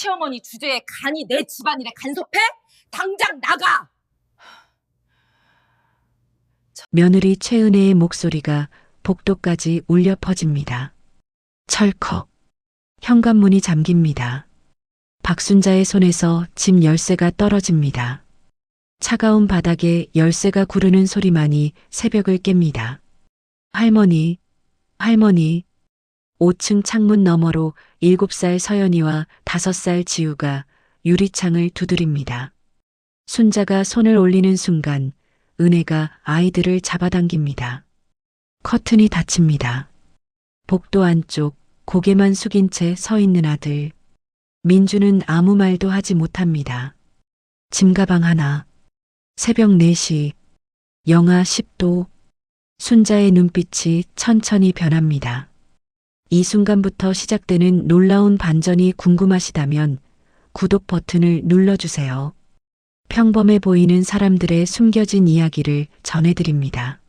시어머니 주제에 간이 내 집안일에 간섭해? 당장 나가! 며느리 최은혜의 목소리가 복도까지 울려 퍼집니다. 철컥. 현관문이 잠깁니다. 박순자의 손에서 집 열쇠가 떨어집니다. 차가운 바닥에 열쇠가 구르는 소리만이 새벽을 깹니다. 할머니, 할머니. 5층 창문 너머로 7살 서연이와 5살 지우가 유리창을 두드립니다. 순자가 손을 올리는 순간 은혜가 아이들을 잡아당깁니다. 커튼이 닫힙니다. 복도 안쪽 고개만 숙인 채 서 있는 아들. 민주는 아무 말도 하지 못합니다. 짐가방 하나. 새벽 4시. 영하 10도. 순자의 눈빛이 천천히 변합니다. 이 순간부터 시작되는 놀라운 반전이 궁금하시다면 구독 버튼을 눌러주세요. 평범해 보이는 사람들의 숨겨진 이야기를 전해드립니다.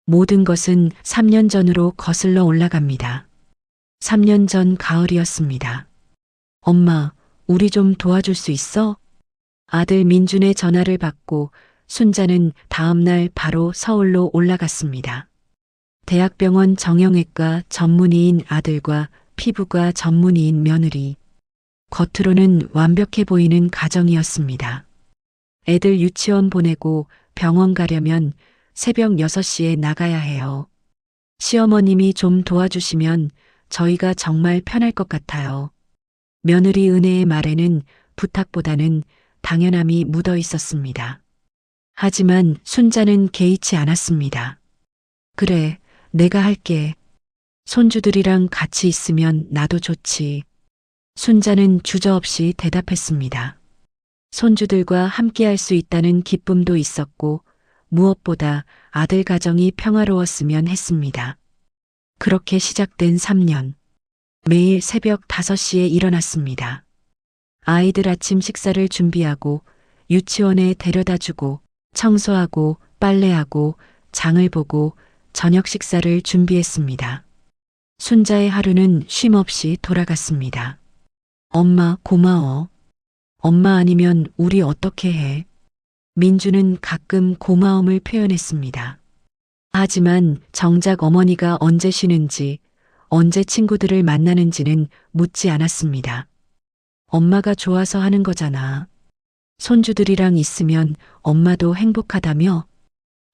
모든 것은 3년 전으로 거슬러 올라갑니다. 3년 전 가을이었습니다. 엄마, 우리 좀 도와줄 수 있어? 아들 민준의 전화를 받고 순자는 다음날 바로 서울로 올라갔습니다. 대학병원 정형외과 전문의인 아들과 피부과 전문의인 며느리. 겉으로는 완벽해 보이는 가정이었습니다. 애들 유치원 보내고 병원 가려면 새벽 6시에 나가야 해요. 시어머님이 좀 도와주시면 저희가 정말 편할 것 같아요. 며느리 은혜의 말에는 부탁보다는 당연함이 묻어 있었습니다. 하지만 순자는 개의치 않았습니다. 그래, 내가 할게. 손주들이랑 같이 있으면 나도 좋지. 순자는 주저없이 대답했습니다. 손주들과 함께할 수 있다는 기쁨도 있었고 무엇보다 아들 가정이 평화로웠으면 했습니다. 그렇게 시작된 3년. 매일 새벽 5시에 일어났습니다. 아이들 아침 식사를 준비하고 유치원에 데려다주고 청소하고 빨래하고 장을 보고 저녁 식사를 준비했습니다. 순자의 하루는 쉼없이 돌아갔습니다. 엄마 고마워. 엄마 아니면 우리 어떻게 해? 민주는 가끔 고마움을 표현했습니다. 하지만 정작 어머니가 언제 쉬는지, 언제 친구들을 만나는지는 묻지 않았습니다. 엄마가 좋아서 하는 거잖아. 손주들이랑 있으면 엄마도 행복하다며?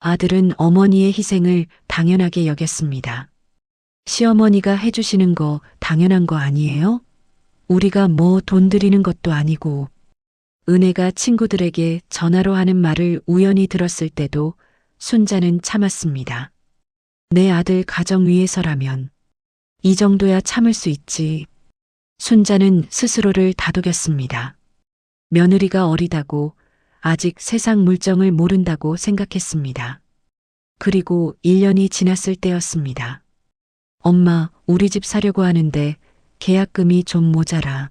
아들은 어머니의 희생을 당연하게 여겼습니다. 시어머니가 해주시는 거 당연한 거 아니에요? 우리가 뭐 돈 들이는 것도 아니고. 은혜가 친구들에게 전화로 하는 말을 우연히 들었을 때도 순자는 참았습니다. 내 아들 가정 위해서라면 이 정도야 참을 수 있지. 순자는 스스로를 다독였습니다. 며느리가 어리다고 아직 세상 물정을 모른다고 생각했습니다. 그리고 1년이 지났을 때였습니다. 엄마, 우리 집 사려고 하는데 계약금이 좀 모자라.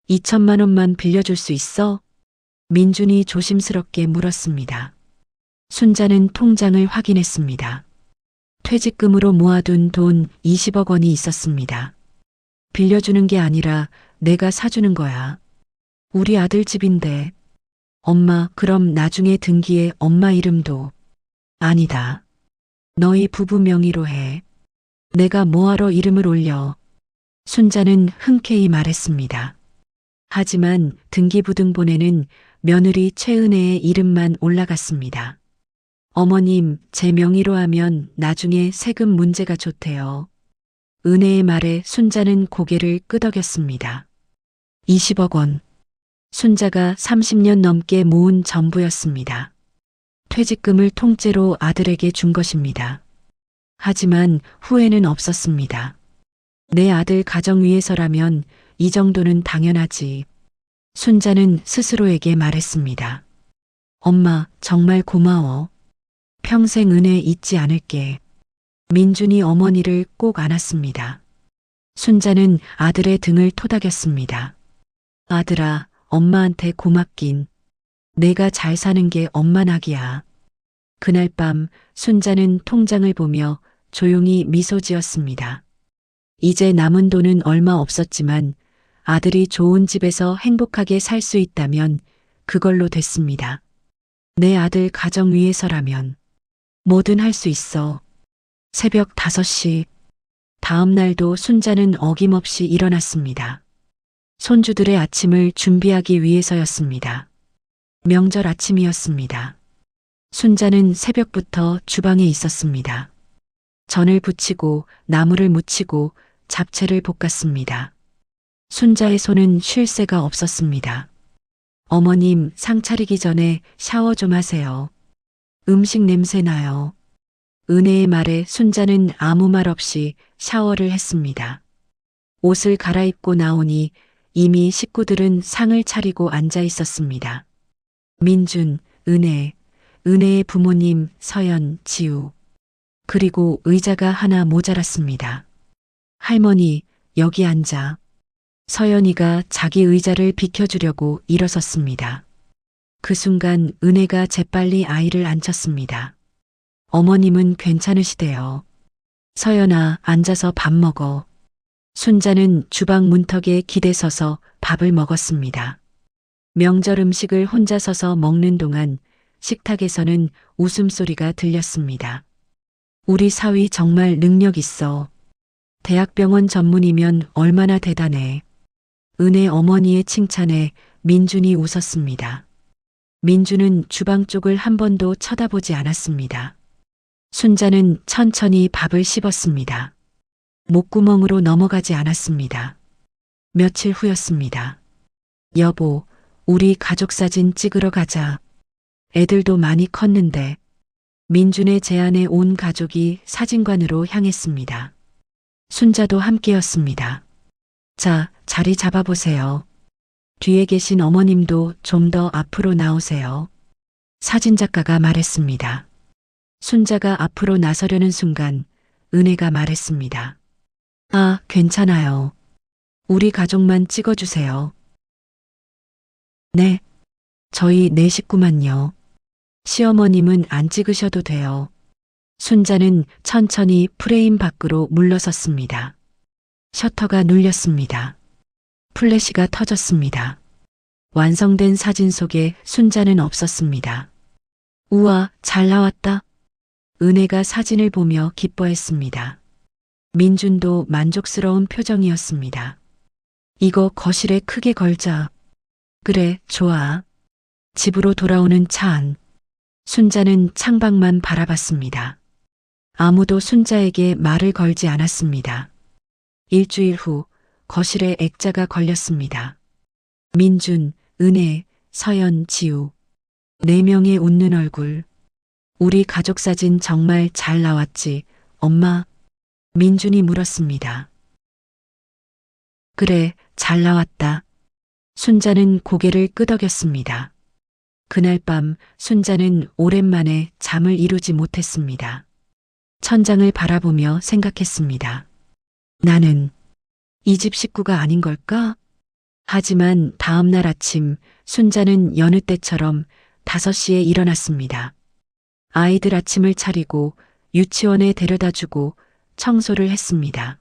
2천만 원만 빌려줄 수 있어? 민준이 조심스럽게 물었습니다. 순자는 통장을 확인했습니다. 퇴직금으로 모아둔 돈 20억 원이 있었습니다. 빌려주는 게 아니라 내가 사주는 거야. 우리 아들 집인데. 엄마, 그럼 나중에 등기에 엄마 이름도. 아니다. 너희 부부 명의로 해. 내가 뭐하러 이름을 올려. 순자는 흔쾌히 말했습니다. 하지만 등기부등본에는 며느리 최은혜의 이름만 올라갔습니다. 어머님, 제 명의로 하면 나중에 세금 문제가 좋대요. 은혜의 말에 순자는 고개를 끄덕였습니다. 20억 원. 순자가 30년 넘게 모은 전부였습니다. 퇴직금을 통째로 아들에게 준 것입니다. 하지만 후회는 없었습니다. 내 아들 가정 위해서라면 이 정도는 당연하지. 순자는 스스로에게 말했습니다. 엄마, 정말 고마워. 평생 은혜 잊지 않을게. 민준이 어머니를 꼭 안았습니다. 순자는 아들의 등을 토닥였습니다. 아들아, 엄마한테 고맙긴. 내가 잘 사는 게 엄마 낙이야. 그날 밤 순자는 통장을 보며 조용히 미소 지었습니다. 이제 남은 돈은 얼마 없었지만 아들이 좋은 집에서 행복하게 살 수 있다면 그걸로 됐습니다. 내 아들 가정 위해서라면 뭐든 할 수 있어. 새벽 5시. 다음 날도 순자는 어김없이 일어났습니다. 손주들의 아침을 준비하기 위해서였습니다. 명절 아침이었습니다. 순자는 새벽부터 주방에 있었습니다. 전을 부치고 나물을 무치고 잡채를 볶았습니다. 순자의 손은 쉴 새가 없었습니다. 어머님, 상 차리기 전에 샤워 좀 하세요. 음식 냄새 나요. 은혜의 말에 순자는 아무 말 없이 샤워를 했습니다. 옷을 갈아입고 나오니 이미 식구들은 상을 차리고 앉아 있었습니다. 민준, 은혜의 부모님, 서연, 지우. 그리고 의자가 하나 모자랐습니다. 할머니, 여기 앉아. 서연이가 자기 의자를 비켜주려고 일어섰습니다. 그 순간 은혜가 재빨리 아이를 앉혔습니다. 어머님은 괜찮으시대요. 서연아, 앉아서 밥 먹어. 순자는 주방 문턱에 기대 서서 밥을 먹었습니다. 명절 음식을 혼자 서서 먹는 동안 식탁에서는 웃음소리가 들렸습니다. 우리 사위 정말 능력 있어. 대학병원 전문이면 얼마나 대단해. 은혜 어머니의 칭찬에 민준이 웃었습니다. 민준은 주방 쪽을 한 번도 쳐다보지 않았습니다. 순자는 천천히 밥을 씹었습니다. 목구멍으로 넘어가지 않았습니다. 며칠 후였습니다. 여보, 우리 가족 사진 찍으러 가자. 애들도 많이 컸는데. 민준의 제안에 온 가족이 사진관으로 향했습니다. 순자도 함께였습니다. 자, 자리 잡아보세요. 뒤에 계신 어머님도 좀 더 앞으로 나오세요. 사진작가가 말했습니다. 순자가 앞으로 나서려는 순간 은혜가 말했습니다. 아, 괜찮아요. 우리 가족만 찍어주세요. 네, 저희 네 식구만요. 시어머님은 안 찍으셔도 돼요. 순자는 천천히 프레임 밖으로 물러섰습니다. 셔터가 눌렸습니다. 플래시가 터졌습니다. 완성된 사진 속에 순자는 없었습니다. 우와, 잘 나왔다. 은혜가 사진을 보며 기뻐했습니다. 민준도 만족스러운 표정이었습니다. 이거 거실에 크게 걸자. 그래, 좋아. 집으로 돌아오는 차 안. 순자는 창밖만 바라봤습니다. 아무도 순자에게 말을 걸지 않았습니다. 일주일 후 거실에 액자가 걸렸습니다. 민준, 은혜, 서연, 지우. 4명의 웃는 얼굴. 우리 가족 사진 정말 잘 나왔지, 엄마? 민준이 물었습니다. 그래, 잘 나왔다. 순자는 고개를 끄덕였습니다. 그날 밤 순자는 오랜만에 잠을 이루지 못했습니다. 천장을 바라보며 생각했습니다. 나는 이 집 식구가 아닌 걸까? 하지만 다음 날 아침 순자는 여느 때처럼 5시에 일어났습니다. 아이들 아침을 차리고 유치원에 데려다주고 청소를 했습니다.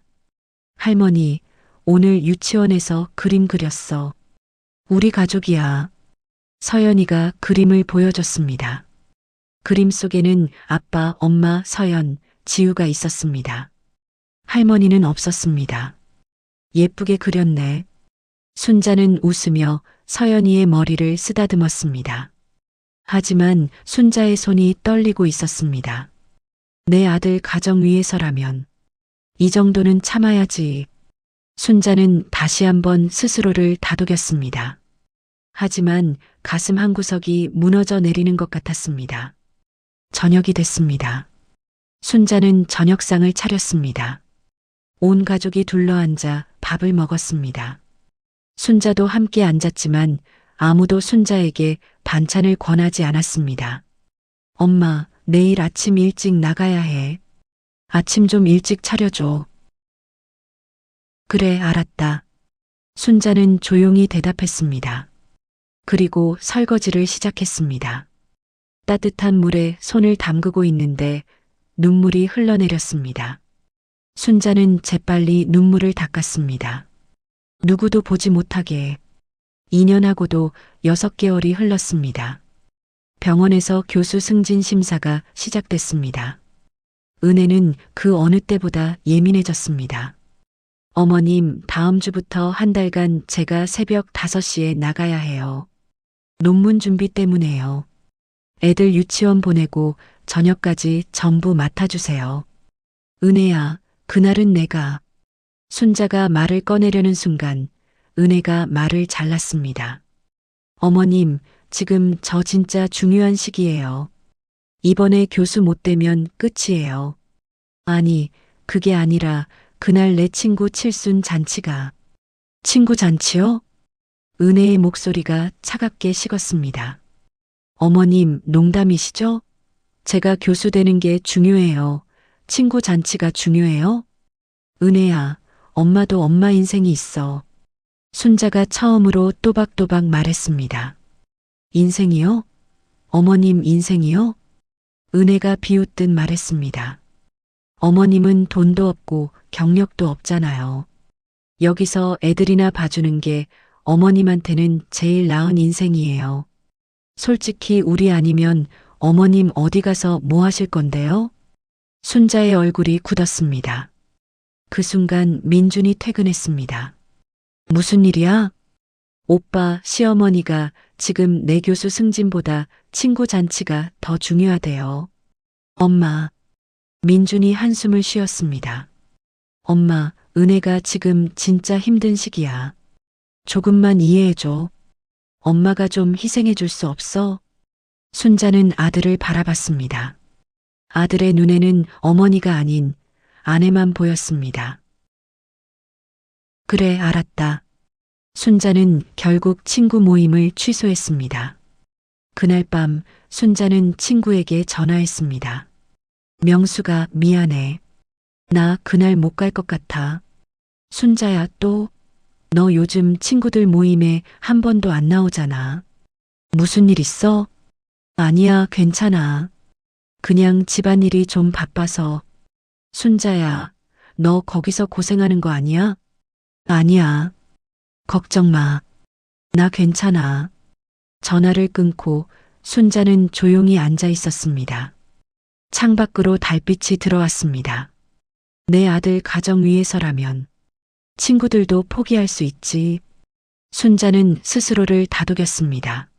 할머니, 오늘 유치원에서 그림 그렸어. 우리 가족이야. 서연이가 그림을 보여줬습니다. 그림 속에는 아빠, 엄마, 서연, 지우가 있었습니다. 할머니는 없었습니다. 예쁘게 그렸네. 순자는 웃으며 서연이의 머리를 쓰다듬었습니다. 하지만 순자의 손이 떨리고 있었습니다. 내 아들 가정 위해서라면 이 정도는 참아야지. 순자는 다시 한번 스스로를 다독였습니다. 하지만 가슴 한구석이 무너져 내리는 것 같았습니다. 저녁이 됐습니다. 순자는 저녁상을 차렸습니다. 온 가족이 둘러앉아 밥을 먹었습니다. 순자도 함께 앉았지만 아무도 순자에게 반찬을 권하지 않았습니다. 엄마, 내일 아침 일찍 나가야 해. 아침 좀 일찍 차려줘. 그래, 알았다. 순자는 조용히 대답했습니다. 그리고 설거지를 시작했습니다. 따뜻한 물에 손을 담그고 있는데 눈물이 흘러내렸습니다. 순자는 재빨리 눈물을 닦았습니다. 누구도 보지 못하게 2년하고도 6개월이 흘렀습니다. 병원에서 교수 승진 심사가 시작됐습니다. 은혜는 그 어느 때보다 예민해졌습니다. 어머님, 다음 주부터 한 달간 제가 새벽 5시에 나가야 해요. 논문 준비 때문에요. 애들 유치원 보내고 저녁까지 전부 맡아주세요. 은혜야, 그날은 내가. 순자가 말을 꺼내려는 순간 은혜가 말을 잘랐습니다. 어머님, 지금 저 진짜 중요한 시기예요. 이번에 교수 못 되면 끝이에요. 아니, 그게 아니라 그날 내 친구 칠순 잔치가. 친구 잔치요? 은혜의 목소리가 차갑게 식었습니다. 어머님, 농담이시죠? 제가 교수 되는 게 중요해요. 친구 잔치가 중요해요? 은혜야, 엄마도 엄마 인생이 있어. 순자가 처음으로 또박또박 말했습니다. 인생이요? 어머님 인생이요? 은혜가 비웃듯 말했습니다. 어머님은 돈도 없고 경력도 없잖아요. 여기서 애들이나 봐주는 게 어머님한테는 제일 나은 인생이에요. 솔직히 우리 아니면 어머님 어디 가서 뭐 하실 건데요? 순자의 얼굴이 굳었습니다. 그 순간 민준이 퇴근했습니다. 무슨 일이야? 오빠, 시어머니가 지금 내 교수 승진보다 친구 잔치가 더 중요하대요. 엄마. 민준이 한숨을 쉬었습니다. 엄마, 은혜가 지금 진짜 힘든 시기야. 조금만 이해해줘. 엄마가 좀 희생해줄 수 없어? 순자는 아들을 바라봤습니다. 아들의 눈에는 어머니가 아닌 아내만 보였습니다. 그래, 알았다. 순자는 결국 친구 모임을 취소했습니다. 그날 밤 순자는 친구에게 전화했습니다. 명수가 미안해. 나 그날 못 갈 것 같아. 순자야, 또? 너 요즘 친구들 모임에 한 번도 안 나오잖아. 무슨 일 있어? 아니야, 괜찮아. 그냥 집안일이 좀 바빠서. 순자야, 너 거기서 고생하는 거 아니야? 아니야. 걱정 마. 나 괜찮아. 전화를 끊고 순자는 조용히 앉아 있었습니다. 창밖으로 달빛이 들어왔습니다. 내 아들 가정 위해서라면 친구들도 포기할 수 있지. 순자는 스스로를 다독였습니다.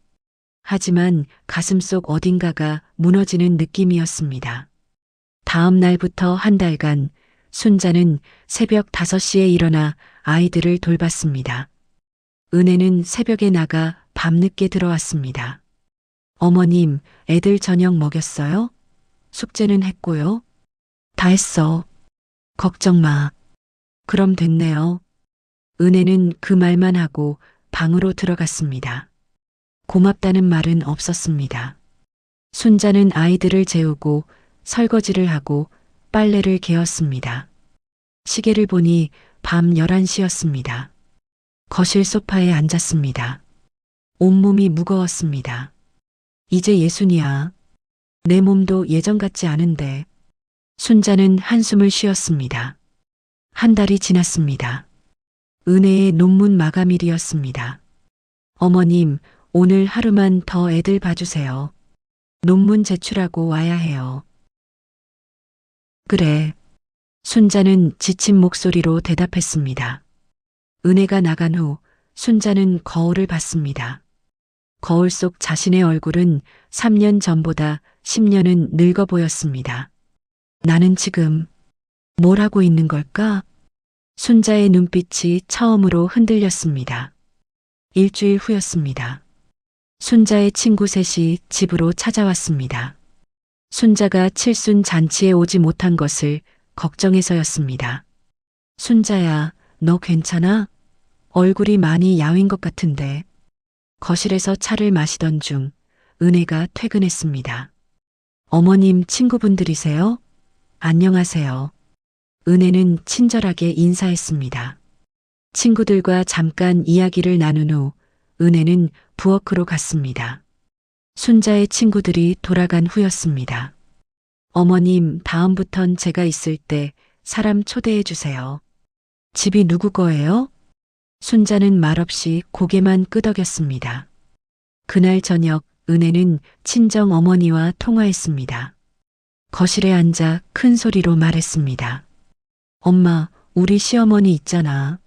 하지만 가슴속 어딘가가 무너지는 느낌이었습니다. 다음 날부터 한 달간 순자는 새벽 5시에 일어나 아이들을 돌봤습니다. 은혜는 새벽에 나가 밤늦게 들어왔습니다. 어머님, 애들 저녁 먹였어요? 숙제는 했고요. 다 했어. 걱정 마. 그럼 됐네요. 은혜는 그 말만 하고 방으로 들어갔습니다. 고맙다는 말은 없었습니다. 순자는 아이들을 재우고 설거지를 하고 빨래를 개었습니다. 시계를 보니 밤 11시였습니다. 거실 소파에 앉았습니다. 온몸이 무거웠습니다. 이제 예순이야. 내 몸도 예전 같지 않은데. 순자는 한숨을 쉬었습니다. 한 달이 지났습니다. 은혜의 논문 마감일이었습니다. 어머님, 오늘 하루만 더 애들 봐주세요. 논문 제출하고 와야 해요. 그래. 순자는 지친 목소리로 대답했습니다. 은혜가 나간 후 순자는 거울을 봤습니다. 거울 속 자신의 얼굴은 3년 전보다 10년은 늙어 보였습니다. 나는 지금 뭘 하고 있는 걸까? 순자의 눈빛이 처음으로 흔들렸습니다. 일주일 후였습니다. 순자의 친구 셋이 집으로 찾아왔습니다. 순자가 칠순 잔치에 오지 못한 것을 걱정해서였습니다. 순자야, 너 괜찮아? 얼굴이 많이 야윈 것 같은데. 거실에서 차를 마시던 중 은혜가 퇴근했습니다. 어머님 친구분들이세요? 안녕하세요. 은혜는 친절하게 인사했습니다. 친구들과 잠깐 이야기를 나눈 후 은혜는 부엌으로 갔습니다. 순자의 친구들이 돌아간 후였습니다. 어머님, 다음부턴 제가 있을 때 사람 초대해 주세요. 집이 누구 거예요? 순자는 말없이 고개만 끄덕였습니다. 그날 저녁 은혜는 친정 어머니와 통화했습니다. 거실에 앉아 큰 소리로 말했습니다. 엄마, 우리 시어머니 있잖아.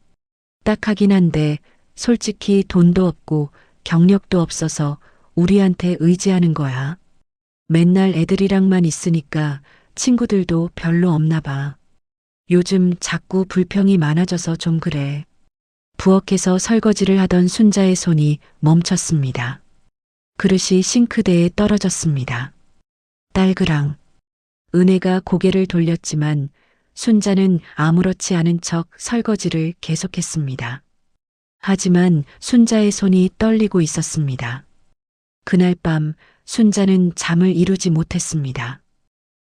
딱하긴 한데 솔직히 돈도 없고 경력도 없어서 우리한테 의지하는 거야. 맨날 애들이랑만 있으니까 친구들도 별로 없나 봐. 요즘 자꾸 불평이 많아져서 좀 그래. 부엌에서 설거지를 하던 순자의 손이 멈췄습니다. 그릇이 싱크대에 떨어졌습니다. 딸그랑. 은혜가 고개를 돌렸지만 순자는 아무렇지 않은 척 설거지를 계속했습니다. 하지만 순자의 손이 떨리고 있었습니다. 그날 밤 순자는 잠을 이루지 못했습니다.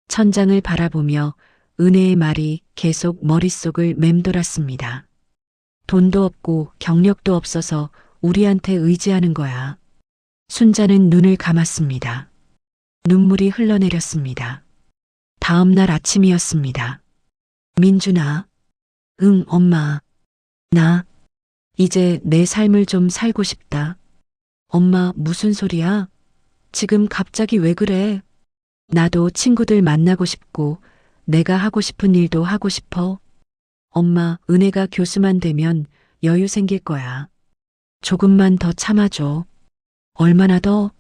천장을 바라보며 은혜의 말이 계속 머릿속을 맴돌았습니다. 돈도 없고 경력도 없어서 우리한테 의지하는 거야. 순자는 눈을 감았습니다. 눈물이 흘러내렸습니다. 다음 날 아침이었습니다. 민준아. 응, 엄마. 나 이제 내 삶을 좀 살고 싶다. 엄마, 무슨 소리야? 지금 갑자기 왜 그래? 나도 친구들 만나고 싶고 내가 하고 싶은 일도 하고 싶어. 엄마, 은혜가 교수만 되면 여유 생길 거야. 조금만 더 참아줘. 얼마나 더?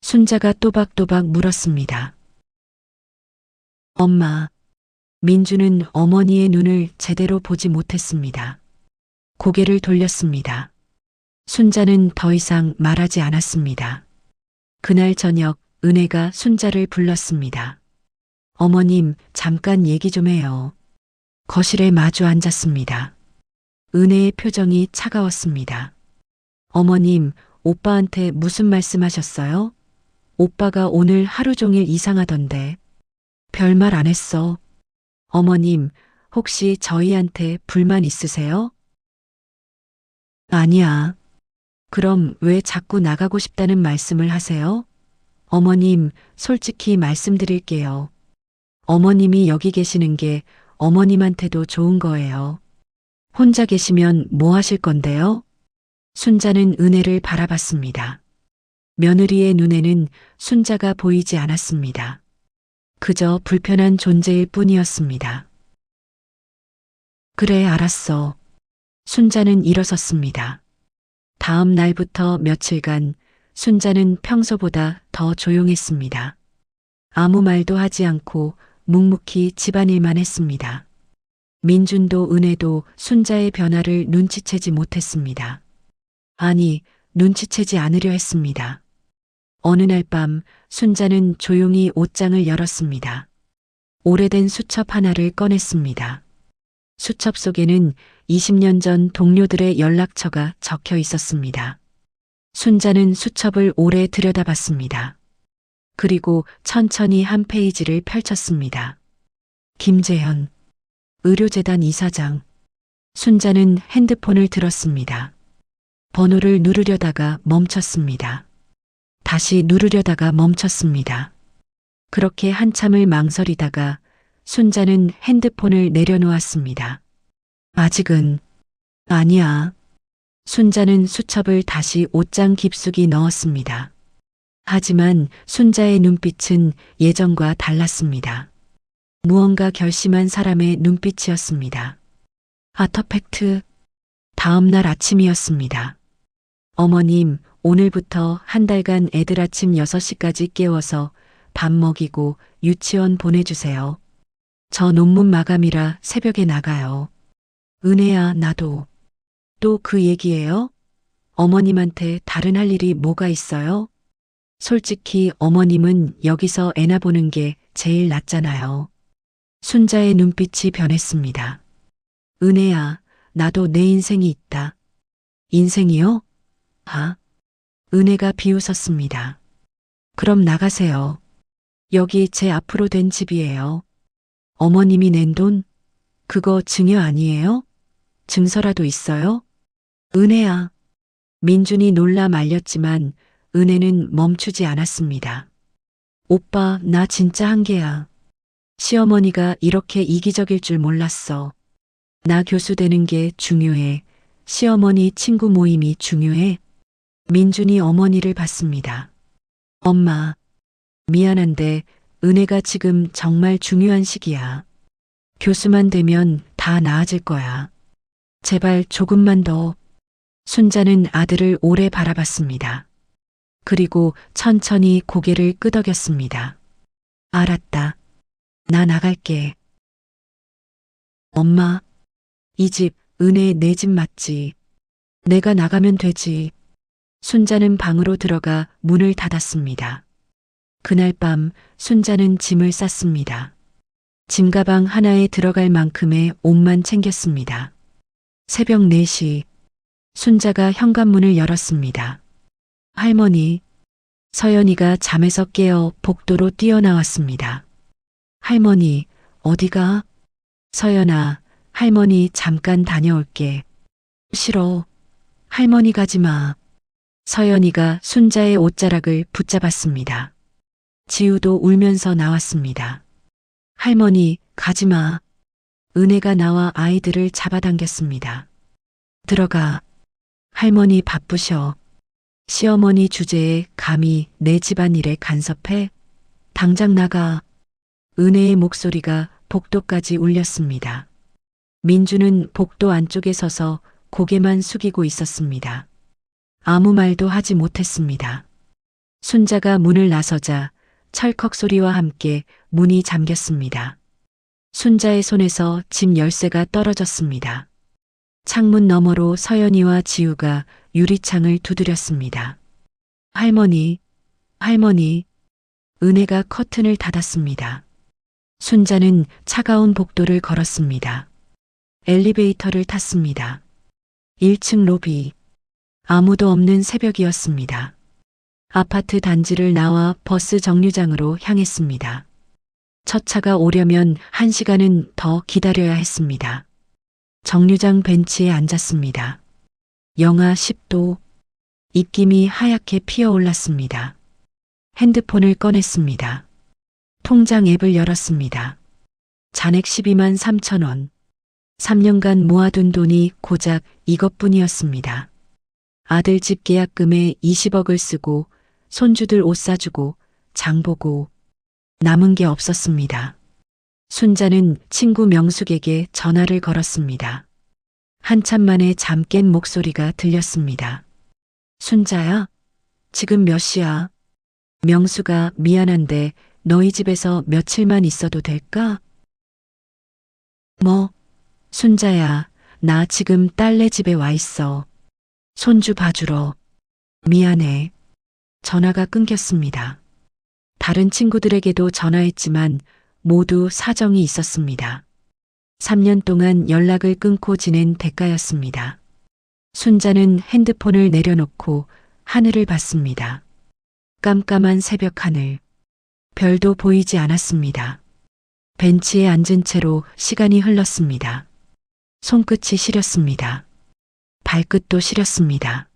순자가 또박또박 물었습니다. 엄마. 민주는 어머니의 눈을 제대로 보지 못했습니다. 고개를 돌렸습니다. 순자는 더 이상 말하지 않았습니다. 그날 저녁 은혜가 순자를 불렀습니다. 어머님, 잠깐 얘기 좀 해요. 거실에 마주 앉았습니다. 은혜의 표정이 차가웠습니다. 어머님, 오빠한테 무슨 말씀하셨어요? 오빠가 오늘 하루 종일 이상하던데. 별말 안 했어. 어머님, 혹시 저희한테 불만 있으세요? 아니야. 그럼 왜 자꾸 나가고 싶다는 말씀을 하세요? 어머님, 솔직히 말씀드릴게요. 어머님이 여기 계시는 게 어머님한테도 좋은 거예요. 혼자 계시면 뭐 하실 건데요? 순자는 은혜를 바라봤습니다. 며느리의 눈에는 순자가 보이지 않았습니다. 그저 불편한 존재일 뿐이었습니다. 그래, 알았어. 순자는 일어섰습니다. 다음 날부터 며칠간 순자는 평소보다 더 조용했습니다. 아무 말도 하지 않고 묵묵히 집안일만 했습니다. 민준도 은혜도 순자의 변화를 눈치채지 못했습니다. 아니, 눈치채지 않으려 했습니다. 어느 날 밤 순자는 조용히 옷장을 열었습니다. 오래된 수첩 하나를 꺼냈습니다. 수첩 속에는 20년 전 동료들의 연락처가 적혀 있었습니다. 순자는 수첩을 오래 들여다봤습니다. 그리고 천천히 한 페이지를 펼쳤습니다. 김재현, 의료재단 이사장. 순자는 핸드폰을 들었습니다. 번호를 누르려다가 멈췄습니다. 다시 누르려다가 멈췄습니다. 그렇게 한참을 망설이다가 순자는 핸드폰을 내려놓았습니다. 아직은 아니야. 순자는 수첩을 다시 옷장 깊숙이 넣었습니다. 하지만 순자의 눈빛은 예전과 달랐습니다. 무언가 결심한 사람의 눈빛이었습니다. 아터팩트. 다음 날 아침이었습니다. 어머님, 오늘부터 한 달간 애들 아침 6시까지 깨워서 밥 먹이고 유치원 보내주세요. 저 논문 마감이라 새벽에 나가요. 은혜야, 나도. 또 그 얘기예요? 어머님한테 다른 할 일이 뭐가 있어요? 솔직히 어머님은 여기서 애나 보는 게 제일 낫잖아요. 순자의 눈빛이 변했습니다. 은혜야, 나도 내 인생이 있다. 인생이요? 아? 은혜가 비웃었습니다. 그럼 나가세요. 여기 제 앞으로 된 집이에요. 어머님이 낸 돈? 그거 증여 아니에요? 증서라도 있어요? 은혜야. 민준이 놀라 말렸지만 은혜는 멈추지 않았습니다. 오빠, 나 진짜 한계야. 시어머니가 이렇게 이기적일 줄 몰랐어. 나 교수 되는 게 중요해. 시어머니 친구 모임이 중요해? 민준이 어머니를 봤습니다. 엄마, 미안한데 은혜가 지금 정말 중요한 시기야. 교수만 되면 다 나아질 거야. 제발 조금만 더. 순자는 아들을 오래 바라봤습니다. 그리고 천천히 고개를 끄덕였습니다. 알았다. 나 나갈게. 엄마, 이 집, 은혜 내 집 맞지? 내가 나가면 되지. 순자는 방으로 들어가 문을 닫았습니다. 그날 밤 순자는 짐을 쌌습니다. 짐가방 하나에 들어갈 만큼의 옷만 챙겼습니다. 새벽 4시 순자가 현관문을 열었습니다. 할머니, 서연이가 잠에서 깨어 복도로 뛰어나왔습니다. 할머니, 어디가? 서연아, 할머니 잠깐 다녀올게. 싫어. 할머니 가지 마. 서연이가 순자의 옷자락을 붙잡았습니다. 지우도 울면서 나왔습니다. 할머니, 가지 마. 은혜가 나와 아이들을 잡아당겼습니다. 들어가. 할머니 바쁘셔. 시어머니 주제에 감히 내 집안일에 간섭해? 당장 나가. 은혜의 목소리가 복도까지 울렸습니다. 민주는 복도 안쪽에 서서 고개만 숙이고 있었습니다. 아무 말도 하지 못했습니다. 순자가 문을 나서자 철컥 소리와 함께 문이 잠겼습니다. 순자의 손에서 집 열쇠가 떨어졌습니다. 창문 너머로 서연이와 지우가 유리창을 두드렸습니다. 할머니, 할머니. 은혜가 커튼을 닫았습니다. 순자는 차가운 복도를 걸었습니다. 엘리베이터를 탔습니다. 1층 로비. 아무도 없는 새벽이었습니다. 아파트 단지를 나와 버스 정류장으로 향했습니다. 첫 차가 오려면 1시간은 더 기다려야 했습니다. 정류장 벤치에 앉았습니다. 영하 10도. 입김이 하얗게 피어올랐습니다. 핸드폰을 꺼냈습니다. 통장 앱을 열었습니다. 잔액 12만 3천 원. 3년간 모아둔 돈이 고작 이것뿐이었습니다. 아들 집 계약금에 20억을 쓰고 손주들 옷 사주고 장보고 남은 게 없었습니다. 순자는 친구 명숙에게 전화를 걸었습니다. 한참 만에 잠 깬 목소리가 들렸습니다. 순자야? 지금 몇 시야? 명수가 미안한데 너희 집에서 며칠만 있어도 될까? 뭐? 순자야, 나 지금 딸네 집에 와 있어. 손주 봐주러. 미안해. 전화가 끊겼습니다. 다른 친구들에게도 전화했지만 모두 사정이 있었습니다. 3년 동안 연락을 끊고 지낸 대가였습니다. 순자는 핸드폰을 내려놓고 하늘을 봤습니다. 깜깜한 새벽 하늘. 별도 보이지 않았습니다. 벤치에 앉은 채로 시간이 흘렀습니다. 손끝이 시렸습니다. 발끝도 시렸습니다.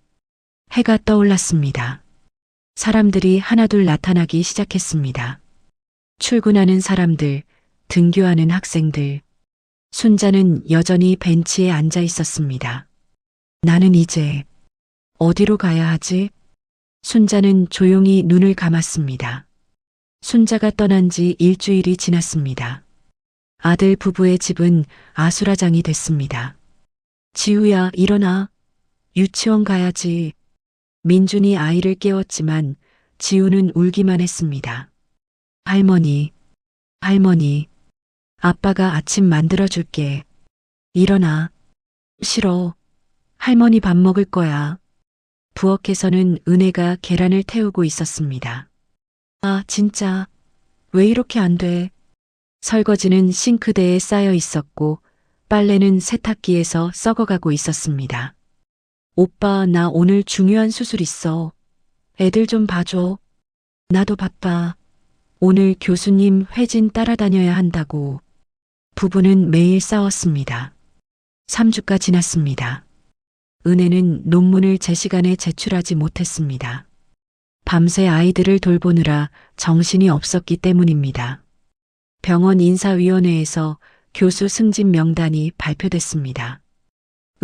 해가 떠올랐습니다. 사람들이 하나둘 나타나기 시작했습니다. 출근하는 사람들, 등교하는 학생들. 순자는 여전히 벤치에 앉아 있었습니다. 나는 이제 어디로 가야 하지? 순자는 조용히 눈을 감았습니다. 순자가 떠난 지 일주일이 지났습니다. 아들 부부의 집은 아수라장이 됐습니다. 지우야, 일어나. 유치원 가야지. 민준이 아이를 깨웠지만 지우는 울기만 했습니다. 할머니, 할머니. 아빠가 아침 만들어줄게. 일어나. 싫어. 할머니 밥 먹을 거야. 부엌에서는 은혜가 계란을 태우고 있었습니다. 아, 진짜. 왜 이렇게 안 돼? 설거지는 싱크대에 쌓여 있었고 빨래는 세탁기에서 썩어가고 있었습니다. 오빠, 나 오늘 중요한 수술 있어. 애들 좀 봐줘. 나도 바빠. 오늘 교수님 회진 따라다녀야 한다고. 부부는 매일 싸웠습니다. 3주가 지났습니다. 은혜는 논문을 제 시간에 제출하지 못했습니다. 밤새 아이들을 돌보느라 정신이 없었기 때문입니다. 병원 인사위원회에서 교수 승진 명단이 발표됐습니다.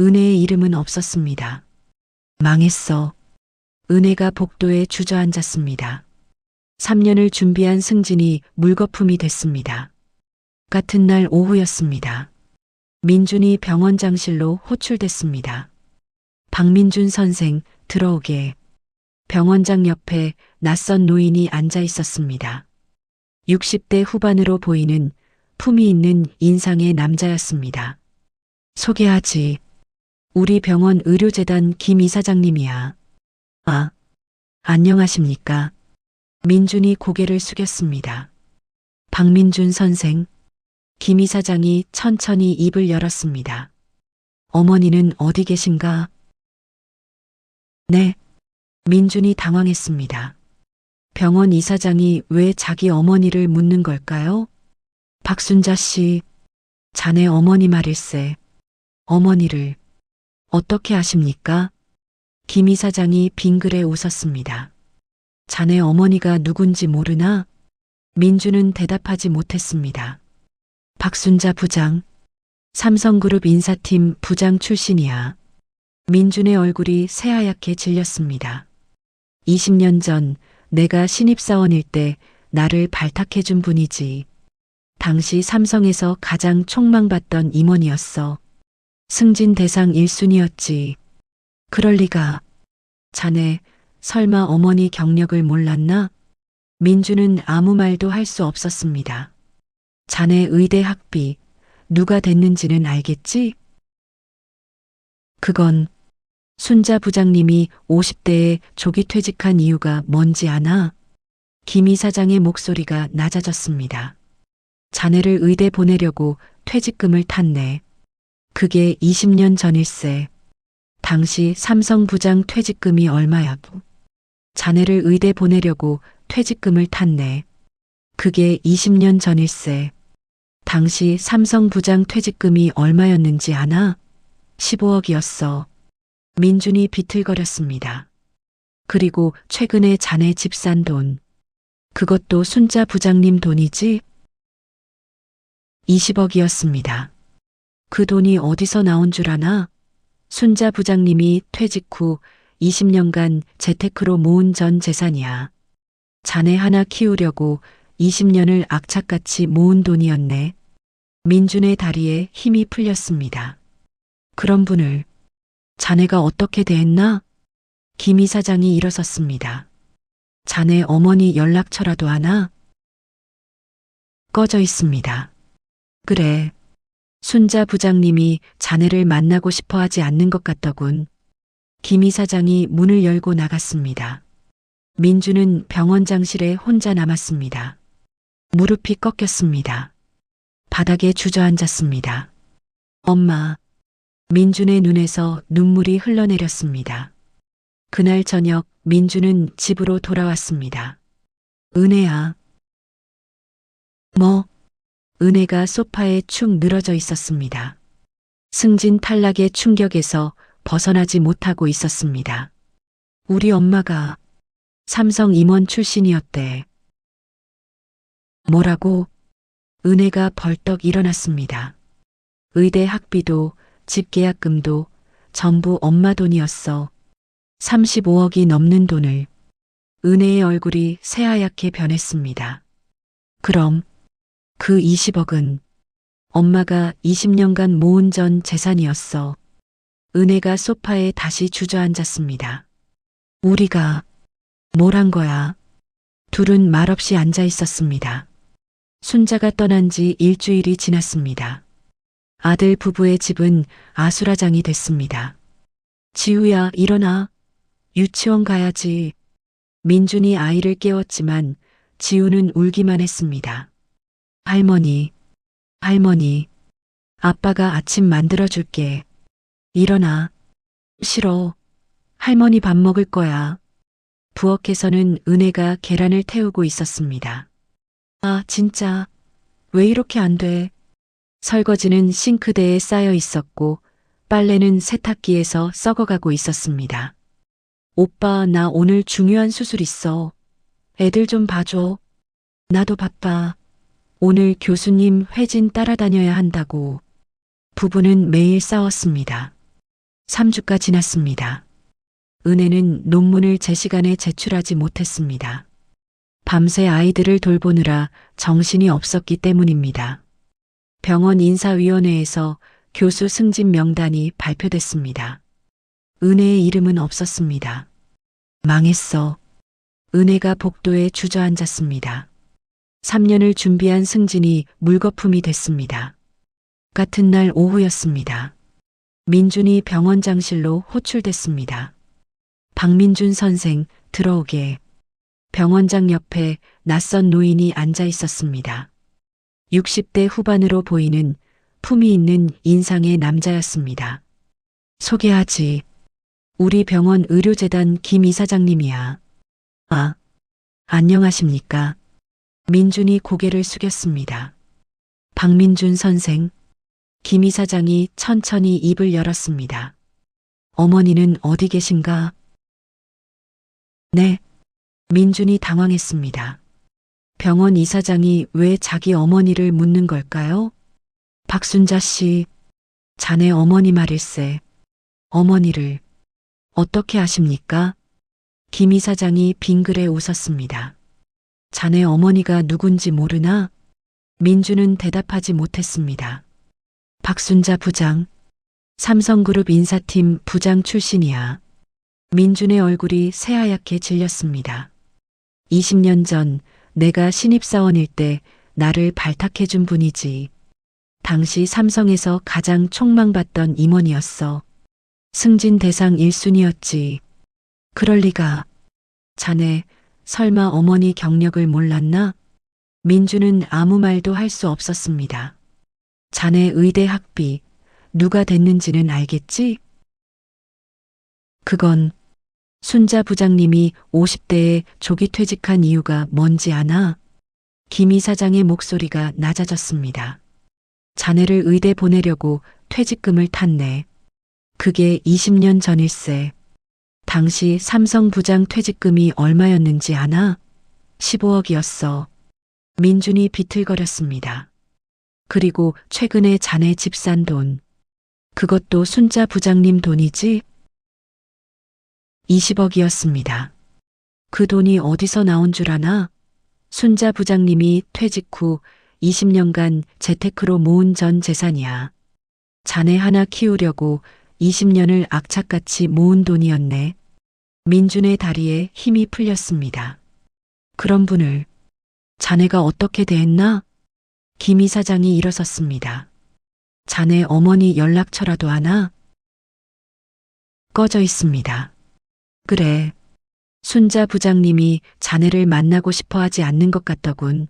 은혜의 이름은 없었습니다. 망했어. 은혜가 복도에 주저앉았습니다. 3년을 준비한 승진이 물거품이 됐습니다. 같은 날 오후였습니다. 민준이 병원장실로 호출됐습니다. 박민준 선생, 들어오게. 병원장 옆에 낯선 노인이 앉아 있었습니다. 60대 후반으로 보이는 품위 있는 인상의 남자였습니다. 소개하지. 우리 병원 의료재단 김 이사장님이야. 아, 안녕하십니까. 민준이 고개를 숙였습니다. 박민준 선생. 김 이사장이 천천히 입을 열었습니다. 어머니는 어디 계신가? 네. 민준이 당황했습니다. 병원 이사장이 왜 자기 어머니를 묻는 걸까요? 박순자 씨, 자네 어머니 말일세. 어머니를 어떻게 아십니까? 김 이사장이 빙그레 웃었습니다. 자네 어머니가 누군지 모르나? 민준은 대답하지 못했습니다. 박순자 부장, 삼성그룹 인사팀 부장 출신이야. 민준의 얼굴이 새하얗게 질렸습니다. 20년 전 내가 신입사원일 때 나를 발탁해준 분이지. 당시 삼성에서 가장 촉망받던 임원이었어. 승진 대상 1순위였지. 그럴 리가. 자네 설마 어머니 경력을 몰랐나? 민주는 아무 말도 할 수 없었습니다. 자네 의대 학비 누가 됐는지는 알겠지? 그건 순자 부장님이 50대에 조기 퇴직한 이유가 뭔지 아나? 김 이사장의 목소리가 낮아졌습니다. 자네를 의대 보내려고 퇴직금을 탔네. 그게 20년 전일세. 당시 삼성 부장 퇴직금이 얼마야도. 자네를 의대 보내려고 퇴직금을 탔네. 그게 20년 전일세. 당시 삼성 부장 퇴직금이 얼마였는지 아나? 15억이었어. 민준이 비틀거렸습니다. 그리고 최근에 자네 집 산 돈. 그것도 순자 부장님 돈이지? 20억이었습니다. 그 돈이 어디서 나온 줄 아나? 순자 부장님이 퇴직 후 20년간 재테크로 모은 전 재산이야. 자네 하나 키우려고 20년을 악착같이 모은 돈이었네. 민준의 다리에 힘이 풀렸습니다. 그런 분을 자네가 어떻게 대했나? 김 이사장이 일어섰습니다. 자네 어머니 연락처라도 하나? 꺼져 있습니다. 그래. 순자 부장님이 자네를 만나고 싶어 하지 않는 것 같더군. 김 이사장이 문을 열고 나갔습니다. 민주는 병원장실에 혼자 남았습니다. 무릎이 꺾였습니다. 바닥에 주저앉았습니다. 엄마. 민준의 눈에서 눈물이 흘러내렸습니다. 그날 저녁 민준은 집으로 돌아왔습니다. 은혜야. 뭐? 은혜가 소파에 축 늘어져 있었습니다. 승진 탈락의 충격에서 벗어나지 못하고 있었습니다. 우리 엄마가 삼성 임원 출신이었대. 뭐라고? 은혜가 벌떡 일어났습니다. 의대 학비도 집 계약금도 전부 엄마 돈이었어. 35억이 넘는 돈을. 은혜의 얼굴이 새하얗게 변했습니다. 그럼 그 20억은 엄마가 20년간 모은 전 재산이었어. 은혜가 소파에 다시 주저앉았습니다. 우리가 뭘 한 거야? 둘은 말없이 앉아 있었습니다. 순자가 떠난 지 일주일이 지났습니다. 아들 부부의 집은 아수라장이 됐습니다. 지우야, 일어나. 유치원 가야지. 민준이 아이를 깨웠지만 지우는 울기만 했습니다. 할머니, 할머니, 아빠가 아침 만들어줄게. 일어나. 싫어. 할머니 밥 먹을 거야. 부엌에서는 은혜가 계란을 태우고 있었습니다. 아, 진짜. 왜 이렇게 안 돼? 설거지는 싱크대에 쌓여 있었고 빨래는 세탁기에서 썩어가고 있었습니다. 오빠, 나 오늘 중요한 수술 있어. 애들 좀 봐줘. 나도 바빠. 오늘 교수님 회진 따라다녀야 한다고. 부부는 매일 싸웠습니다. 3주가 지났습니다. 은혜는 논문을 제 시간에 제출하지 못했습니다. 밤새 아이들을 돌보느라 정신이 없었기 때문입니다. 병원 인사위원회에서 교수 승진 명단이 발표됐습니다. 은혜의 이름은 없었습니다. 망했어. 은혜가 복도에 주저앉았습니다. 3년을 준비한 승진이 물거품이 됐습니다. 같은 날 오후였습니다. 민준이 병원장실로 호출됐습니다. 박민준 선생, 들어오게. 병원장 옆에 낯선 노인이 앉아 있었습니다. 60대 후반으로 보이는 품위 있는 인상의 남자였습니다. 소개하지. 우리 병원 의료재단 김 이사장님이야. 아, 안녕하십니까. 민준이 고개를 숙였습니다. 박민준 선생. 김 이사장이 천천히 입을 열었습니다. 어머니는 어디 계신가? 네. 민준이 당황했습니다. 병원 이사장이 왜 자기 어머니를 묻는 걸까요? 박순자 씨, 자네 어머니 말일세. 어머니를 어떻게 아십니까? 김 이사장이 빙그레 웃었습니다. 자네 어머니가 누군지 모르나? 민준은 대답하지 못했습니다. 박순자 부장, 삼성그룹 인사팀 부장 출신이야. 민준의 얼굴이 새하얗게 질렸습니다. 20년 전 내가 신입사원일 때 나를 발탁해준 분이지. 당시 삼성에서 가장 촉망받던 임원이었어. 승진 대상 1순위였지. 그럴 리가. 자네 설마 어머니 경력을 몰랐나? 민준은 아무 말도 할 수 없었습니다. 자네 의대 학비 누가 됐는지는 알겠지? 그건 순자 부장님이 50대에 조기 퇴직한 이유가 뭔지 아나? 김 이사장의 목소리가 낮아졌습니다. 자네를 의대 보내려고 퇴직금을 탔네. 그게 20년 전일세. 당시 삼성 부장 퇴직금이 얼마였는지 아나? 15억이었어. 민준이 비틀거렸습니다. 그리고 최근에 자네 집 산 돈. 그것도 순자 부장님 돈이지? 20억이었습니다. 그 돈이 어디서 나온 줄 아나? 순자 부장님이 퇴직 후 20년간 재테크로 모은 전 재산이야. 자네 하나 키우려고 20년을 악착같이 모은 돈이었네. 민준의 다리에 힘이 풀렸습니다. 그런 분을 자네가 어떻게 대했나? 김 이사장이 일어섰습니다. 자네 어머니 연락처라도 아나? 꺼져 있습니다. 그래. 순자 부장님이 자네를 만나고 싶어 하지 않는 것 같더군.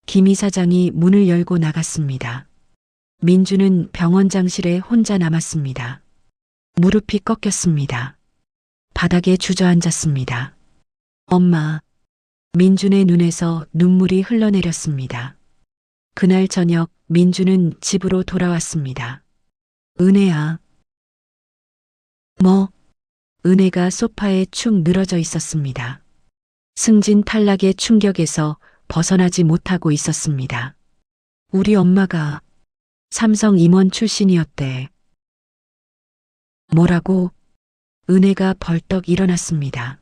김 이사장이 문을 열고 나갔습니다. 민준은 병원장실에 혼자 남았습니다. 무릎이 꺾였습니다. 바닥에 주저앉았습니다. 엄마. 민준의 눈에서 눈물이 흘러내렸습니다. 그날 저녁 민준은 집으로 돌아왔습니다. 은혜야. 뭐? 은혜가 소파에 축 늘어져 있었습니다. 승진 탈락의 충격에서 벗어나지 못하고 있었습니다. 우리 엄마가 삼성 임원 출신이었대. 뭐라고? 은혜가 벌떡 일어났습니다.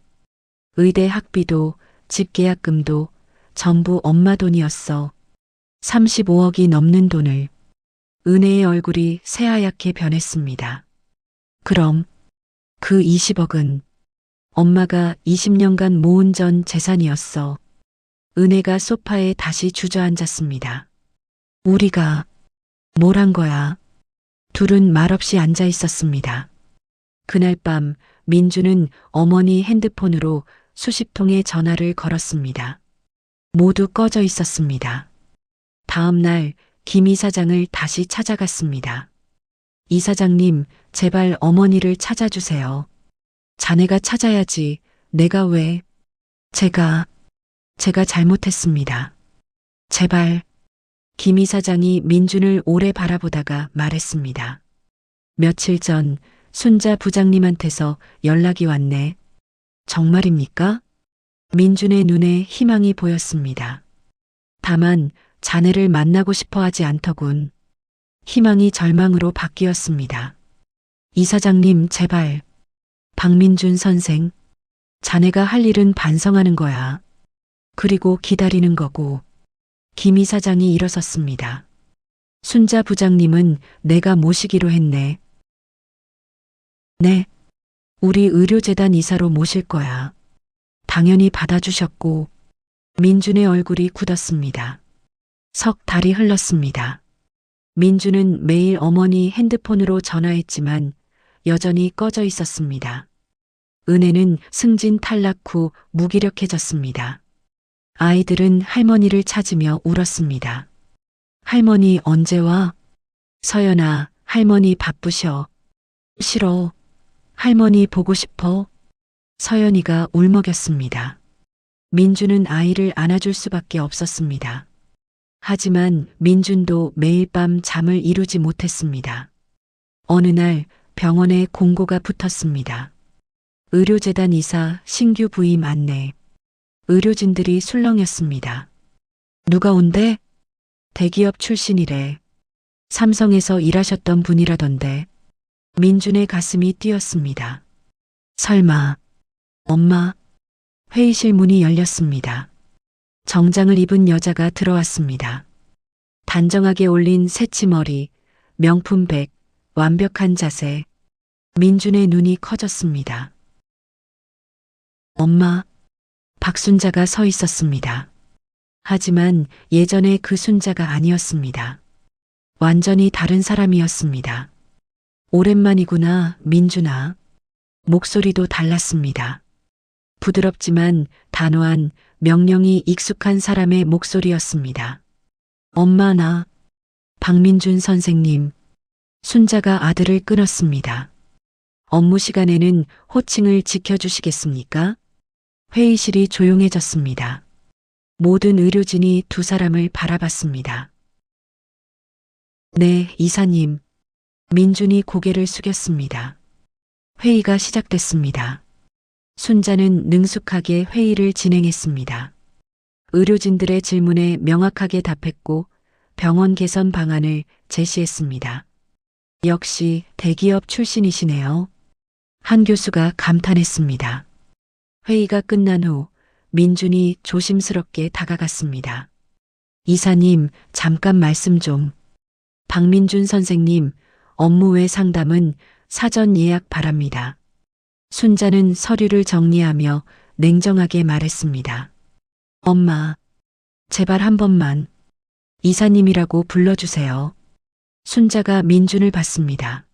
의대 학비도 집 계약금도 전부 엄마 돈이었어. 35억이 넘는 돈을. 은혜의 얼굴이 새하얗게 변했습니다. 그럼 그 20억은 엄마가 20년간 모은 전 재산이었어. 은혜가 소파에 다시 주저앉았습니다. 우리가 뭘 한 거야? 둘은 말없이 앉아 있었습니다. 그날 밤 민주는 어머니 핸드폰으로 수십 통의 전화를 걸었습니다. 모두 꺼져 있었습니다. 다음 날 김 이사장을 다시 찾아갔습니다. 이사장님, 제발 어머니를 찾아주세요. 자네가 찾아야지. 내가 왜? 제가 잘못했습니다. 제발. 김 이사장이 민준을 오래 바라보다가 말했습니다. 며칠 전 순자 부장님한테서 연락이 왔네. 정말입니까? 민준의 눈에 희망이 보였습니다. 다만 자네를 만나고 싶어 하지 않더군. 희망이 절망으로 바뀌었습니다. 이사장님, 제발. 박민준 선생. 자네가 할 일은 반성하는 거야. 그리고 기다리는 거고. 김 이사장이 일어섰습니다. 순자 부장님은 내가 모시기로 했네. 네. 우리 의료재단 이사로 모실 거야. 당연히 받아주셨고. 민준의 얼굴이 굳었습니다. 석 달이 흘렀습니다. 민준은 매일 어머니 핸드폰으로 전화했지만 여전히 꺼져 있었습니다. 은혜는 승진 탈락 후 무기력해졌습니다. 아이들은 할머니를 찾으며 울었습니다. 할머니 언제 와? 서연아, 할머니 바쁘셔. 싫어. 할머니 보고 싶어. 서연이가 울먹였습니다. 민준은 아이를 안아줄 수밖에 없었습니다. 하지만 민준도 매일 밤 잠을 이루지 못했습니다. 어느 날 병원에 공고가 붙었습니다. 의료재단 이사 신규 부임 안내. 의료진들이 술렁였습니다. 누가 온대? 대기업 출신이래. 삼성에서 일하셨던 분이라던데. 민준의 가슴이 뛰었습니다. 설마. 엄마. 회의실 문이 열렸습니다. 정장을 입은 여자가 들어왔습니다. 단정하게 올린 새치머리, 명품백, 완벽한 자세. 민준의 눈이 커졌습니다. 엄마. 박순자가 서 있었습니다. 하지만 예전의 그 순자가 아니었습니다. 완전히 다른 사람이었습니다. 오랜만이구나, 민준아. 목소리도 달랐습니다. 부드럽지만 단호한 명령이 익숙한 사람의 목소리였습니다. 엄마 나. 박민준 선생님. 순자가 아들을 끊었습니다. 업무 시간에는 호칭을 지켜주시겠습니까? 회의실이 조용해졌습니다. 모든 의료진이 두 사람을 바라봤습니다. 네, 이사님. 민준이 고개를 숙였습니다. 회의가 시작됐습니다. 순자는 능숙하게 회의를 진행했습니다. 의료진들의 질문에 명확하게 답했고 병원 개선 방안을 제시했습니다. 역시 대기업 출신이시네요. 한 교수가 감탄했습니다. 회의가 끝난 후 민준이 조심스럽게 다가갔습니다. 이사님, 잠깐 말씀 좀. 박민준 선생님, 업무 외 상담은 사전 예약 바랍니다. 순자는 서류를 정리하며 냉정하게 말했습니다. 엄마, 제발 한 번만 이사님이라고 불러주세요. 순자가 민준을 봤습니다.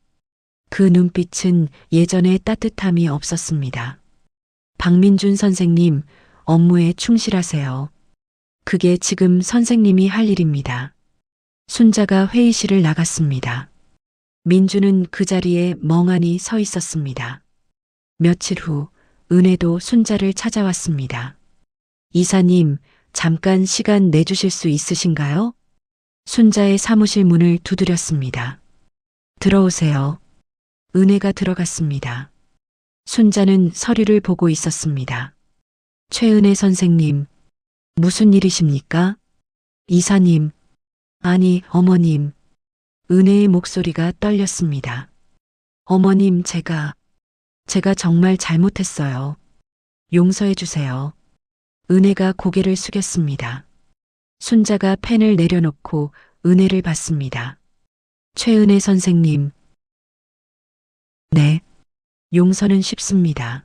그 눈빛은 예전의 따뜻함이 없었습니다. 박민준 선생님, 업무에 충실하세요. 그게 지금 선생님이 할 일입니다. 순자가 회의실을 나갔습니다. 민준은 그 자리에 멍하니 서 있었습니다. 며칠 후 은혜도 순자를 찾아왔습니다. 이사님, 잠깐 시간 내주실 수 있으신가요? 순자의 사무실 문을 두드렸습니다. 들어오세요. 은혜가 들어갔습니다. 순자는 서류를 보고 있었습니다. 최은혜 선생님, 무슨 일이십니까? 이사님, 아니, 어머님. 은혜의 목소리가 떨렸습니다. 어머님, 제가 정말 잘못했어요. 용서해 주세요. 은혜가 고개를 숙였습니다. 순자가 펜을 내려놓고 은혜를 봤습니다. 최은혜 선생님. 네. 용서는 쉽습니다.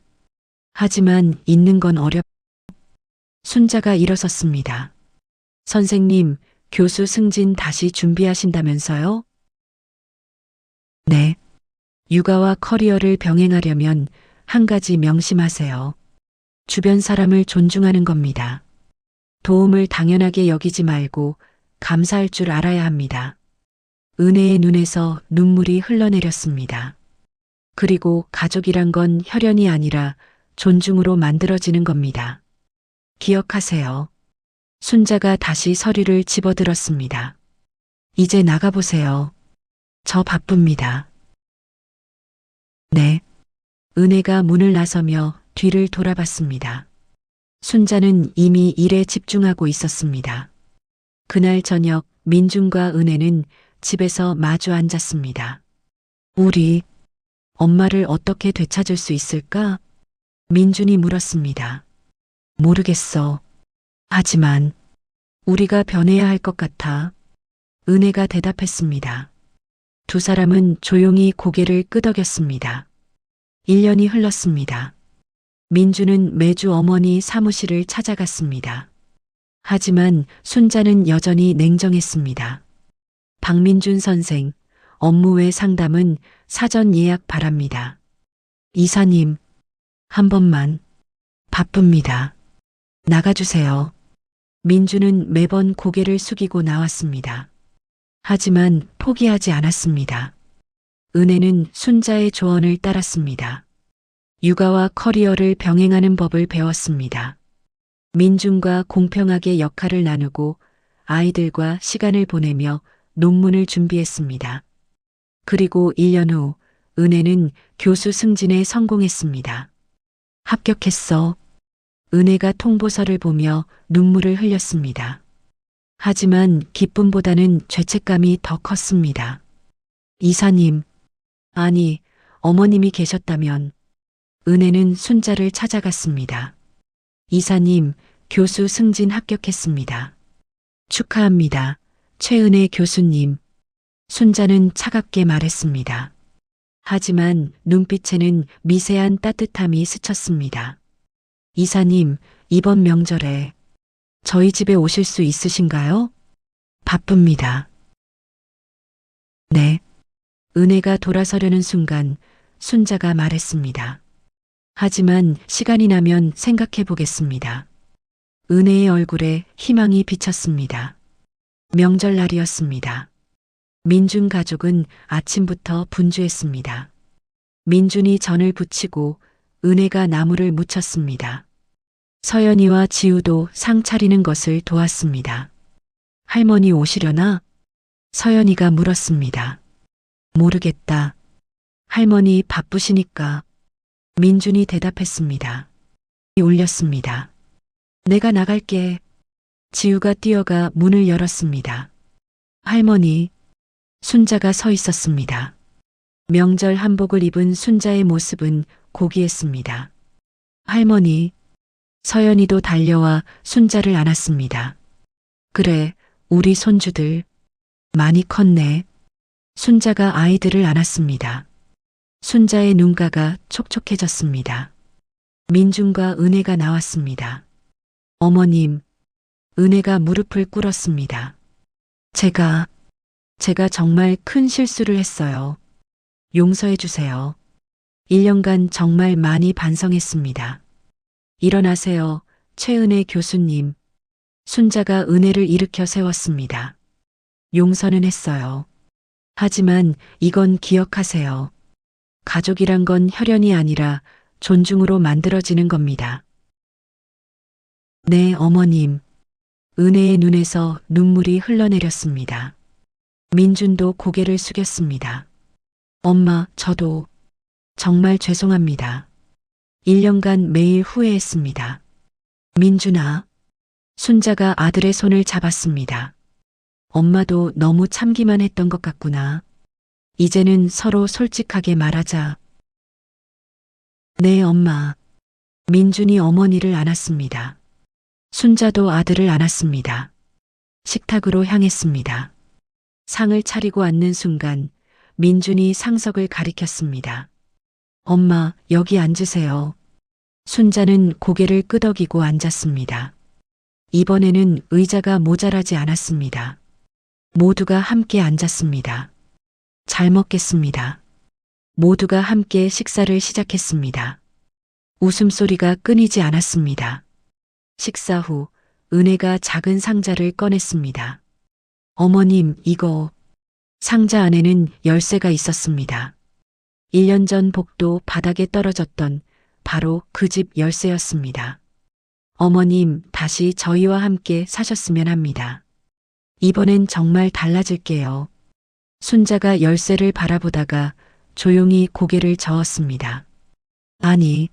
하지만 잊는 건 순자가 일어섰습니다. 선생님, 교수 승진 다시 준비하신다면서요? 네. 육아와 커리어를 병행하려면 한 가지 명심하세요. 주변 사람을 존중하는 겁니다. 도움을 당연하게 여기지 말고 감사할 줄 알아야 합니다. 은혜의 눈에서 눈물이 흘러내렸습니다. 그리고 가족이란 건 혈연이 아니라 존중으로 만들어지는 겁니다. 기억하세요. 순자가 다시 서류를 집어들었습니다. 이제 나가보세요. 저 바쁩니다. 네. 은혜가 문을 나서며 뒤를 돌아봤습니다. 순자는 이미 일에 집중하고 있었습니다. 그날 저녁 민준과 은혜는 집에서 마주 앉았습니다. 우리 엄마를 어떻게 되찾을 수 있을까? 민준이 물었습니다. 모르겠어. 하지만 우리가 변해야 할 것 같아. 은혜가 대답했습니다. 두 사람은 조용히 고개를 끄덕였습니다. 1년이 흘렀습니다. 민주는 매주 어머니 사무실을 찾아갔습니다. 하지만 순자는 여전히 냉정했습니다. 박민준 선생, 업무 외 상담은 사전 예약 바랍니다. 이사님, 한 번만. 바쁩니다. 나가주세요. 민주는 매번 고개를 숙이고 나왔습니다. 하지만 포기하지 않았습니다. 은혜는 순자의 조언을 따랐습니다. 육아와 커리어를 병행하는 법을 배웠습니다. 민준과 공평하게 역할을 나누고 아이들과 시간을 보내며 논문을 준비했습니다. 그리고 1년 후 은혜는 교수 승진에 성공했습니다. 합격했어. 은혜가 통보서를 보며 눈물을 흘렸습니다. 하지만 기쁨보다는 죄책감이 더 컸습니다. 이사님, 아니, 어머님이 계셨다면. 은혜는 순자를 찾아갔습니다. 이사님, 교수 승진 합격했습니다. 축하합니다. 최은혜 교수님. 순자는 차갑게 말했습니다. 하지만 눈빛에는 미세한 따뜻함이 스쳤습니다. 이사님, 이번 명절에 저희 집에 오실 수 있으신가요? 바쁩니다. 네. 은혜가 돌아서려는 순간 순자가 말했습니다. 하지만 시간이 나면 생각해 보겠습니다. 은혜의 얼굴에 희망이 비쳤습니다. 명절날이었습니다. 민준 가족은 아침부터 분주했습니다. 민준이 전을 부치고 은혜가 나무를 묻혔습니다. 서연이와 지우도 상 차리는 것을 도왔습니다. 할머니 오시려나? 서연이가 물었습니다. 모르겠다. 할머니 바쁘시니까. 민준이 대답했습니다. 울렸습니다. 내가 나갈게. 지우가 뛰어가 문을 열었습니다. 할머니. 순자가 서 있었습니다. 명절 한복을 입은 순자의 모습은 고귀했습니다. 할머니. 서연이도 달려와 순자를 안았습니다. 그래, 우리 손주들. 많이 컸네. 순자가 아이들을 안았습니다. 순자의 눈가가 촉촉해졌습니다. 민준과 은혜가 나왔습니다. 어머님, 은혜가 무릎을 꿇었습니다. 제가 정말 큰 실수를 했어요. 용서해 주세요. 1년간 정말 많이 반성했습니다. 일어나세요, 최은혜 교수님. 순자가 은혜를 일으켜 세웠습니다. 용서는 했어요. 하지만 이건 기억하세요. 가족이란 건 혈연이 아니라 존중으로 만들어지는 겁니다. 네, 어머님. 은혜의 눈에서 눈물이 흘러내렸습니다. 민준도 고개를 숙였습니다. 엄마, 저도 정말 죄송합니다. 1년간 매일 후회했습니다. 민준아. 순자가 아들의 손을 잡았습니다. 엄마도 너무 참기만 했던 것 같구나. 이제는 서로 솔직하게 말하자. 네, 엄마. 민준이 어머니를 안았습니다. 순자도 아들을 안았습니다. 식탁으로 향했습니다. 상을 차리고 앉는 순간 민준이 상석을 가리켰습니다. 엄마, 여기 앉으세요. 순자는 고개를 끄덕이고 앉았습니다. 이번에는 의자가 모자라지 않았습니다. 모두가 함께 앉았습니다. 잘 먹겠습니다. 모두가 함께 식사를 시작했습니다. 웃음소리가 끊이지 않았습니다. 식사 후 은혜가 작은 상자를 꺼냈습니다. 어머님, 이거. 상자 안에는 열쇠가 있었습니다. 1년 전 복도 바닥에 떨어졌던 바로 그 집 열쇠였습니다. 어머님, 다시 저희와 함께 사셨으면 합니다. 이번엔 정말 달라질게요. 순자가 열쇠를 바라보다가 조용히 고개를 저었습니다. 아니,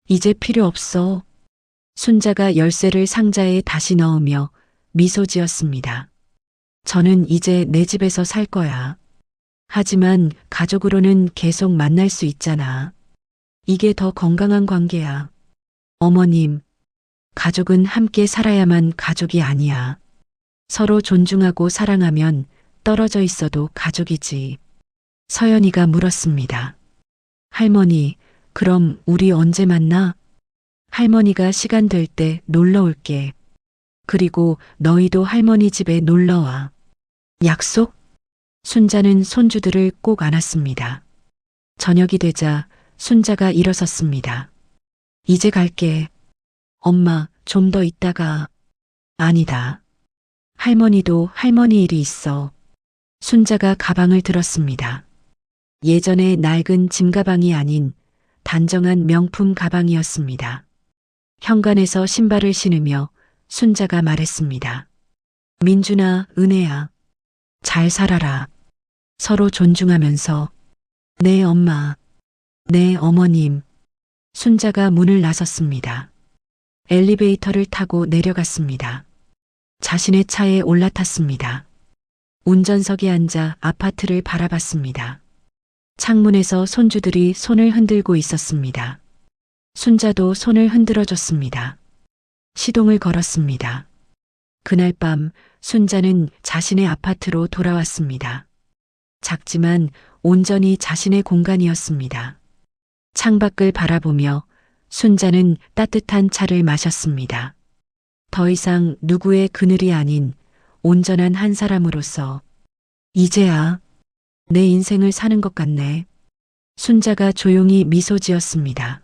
이제 필요 없어. 순자가 열쇠를 상자에 다시 넣으며 미소 지었습니다. 저는 이제 내 집에서 살 거야. 하지만 가족으로는 계속 만날 수 있잖아. 이게 더 건강한 관계야. 어머님, 가족은 함께 살아야만 가족이 아니야. 서로 존중하고 사랑하면 떨어져 있어도 가족이지. 서연이가 물었습니다. 할머니, 그럼 우리 언제 만나? 할머니가 시간 될 때 놀러 올게. 그리고 너희도 할머니 집에 놀러 와. 약속? 순자는 손주들을 꼭 안았습니다. 저녁이 되자 순자가 일어섰습니다. 이제 갈게. 엄마, 좀 더 있다가. 아니다. 할머니도 할머니 일이 있어. 순자가 가방을 들었습니다. 예전에 낡은 짐가방이 아닌 단정한 명품 가방이었습니다. 현관에서 신발을 신으며 순자가 말했습니다. 민준아, 은혜야. 잘 살아라. 서로 존중하면서. 네, 엄마. 네, 어머님. 순자가 문을 나섰습니다. 엘리베이터를 타고 내려갔습니다. 자신의 차에 올라탔습니다. 운전석에 앉아 아파트를 바라봤습니다. 창문에서 손주들이 손을 흔들고 있었습니다. 순자도 손을 흔들어줬습니다. 시동을 걸었습니다. 그날 밤 순자는 자신의 아파트로 돌아왔습니다. 작지만 온전히 자신의 공간이었습니다. 창밖을 바라보며 순자는 따뜻한 차를 마셨습니다. 더 이상 누구의 그늘이 아닌 온전한 한 사람으로서 이제야 내 인생을 사는 것 같네. 순자가 조용히 미소 지었습니다.